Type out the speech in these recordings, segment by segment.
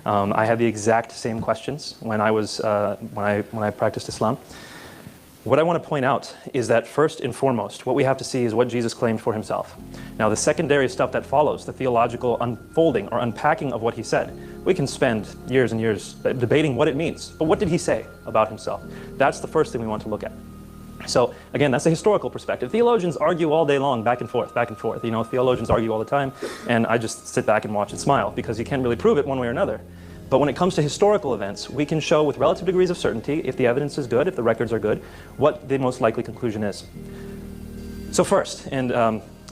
I had the exact same questions when I practiced Islam. What I want to point out is that first and foremost, what we have to see is what Jesus claimed for himself. Now, the secondary stuff that follows, the theological unfolding or unpacking of what he said, we can spend years and years debating what it means. But what did he say about himself? That's the first thing we want to look at. So again, that's a historical perspective. Theologians argue all day long, back and forth, back and forth. You know, theologians argue all the time, and I just sit back and watch and smile because you can't really prove it one way or another. But when it comes to historical events, we can show with relative degrees of certainty, if the evidence is good, if the records are good, what the most likely conclusion is. So first, and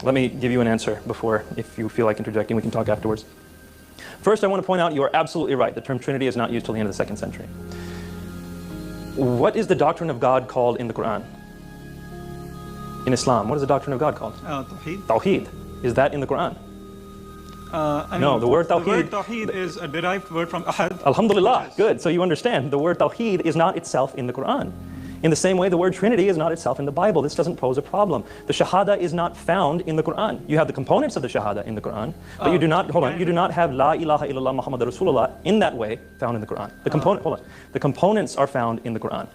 let me give you an answer before, if you feel like interjecting, we can talk afterwards. First, I want to point out you are absolutely right. The term Trinity is not used till the end of the 2nd century. What is the doctrine of God called in the Quran? In Islam, what is the doctrine of God called? Tawheed. Tawheed. Is that in the Quran? No, the word Tawheed. The word Tawheed is a derived word from Ahad. Alhamdulillah, Yes. good. So you understand, the word Tawheed is not itself in the Quran. In the same way, the word Trinity is not itself in the Bible. This doesn't pose a problem. The Shahada is not found in the Quran. You have the components of the Shahada in the Quran, but you do not, you do not have La ilaha illallah Muhammad Rasulullah in that way found in the Quran. The components are found in the Quran.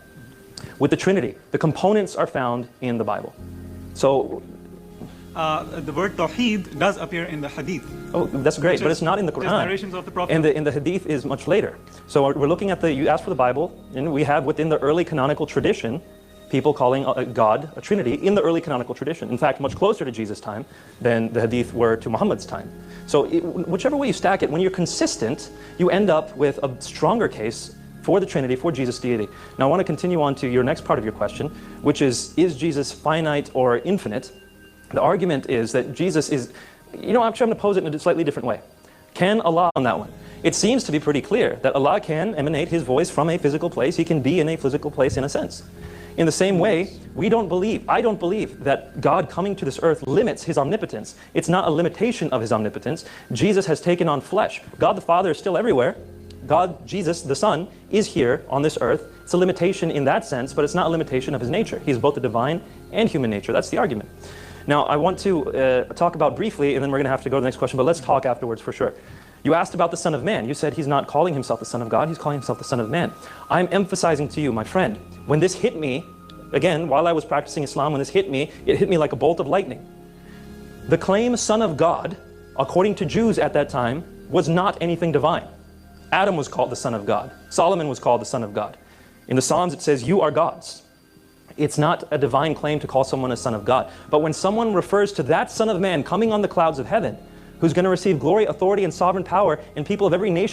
With the Trinity, the components are found in the Bible. So, the word Tawheed does appear in the Hadith. oh, that's great, but it's not in the Quran. Narrations of the Prophet. And the Hadith is much later. So we're looking at you asked for the Bible, and we have within the early canonical tradition, people calling God a Trinity in the early canonical tradition. In fact, much closer to Jesus' time than the Hadith were to Muhammad's time. So whichever way you stack it, when you're consistent, you end up with a stronger case for the Trinity, for Jesus' deity. Now I want to continue on to your next part of your question, which is Jesus finite or infinite? The argument is that Jesus is, you know, actually I'm going to pose it in a slightly different way. Can Allah on that one? It seems to be pretty clear that Allah can emanate His voice from a physical place. He can be in a physical place in a sense. In the same way, I don't believe that God coming to this earth limits His omnipotence. It's not a limitation of His omnipotence. Jesus has taken on flesh. God the Father is still everywhere. God, Jesus, the Son, is here on this earth. It's a limitation in that sense, but it's not a limitation of His nature. He's both the divine and human nature. That's the argument. Now, I want to talk about briefly, and then we're going to have to go to the next question, but let's talk afterwards for sure. You asked about the Son of Man. You said He's not calling Himself the Son of God, He's calling Himself the Son of Man. I'm emphasizing to you, my friend, when this hit me, again, while I was practicing Islam, when this hit me, it hit me like a bolt of lightning. The claim Son of God, according to Jews at that time, was not anything divine. Adam was called the Son of God. Solomon was called the Son of God. In the Psalms it says, you are gods. It's not a divine claim to call someone a son of God. But when someone refers to that Son of Man coming on the clouds of heaven, who's going to receive glory, authority, and sovereign power, and people of every nation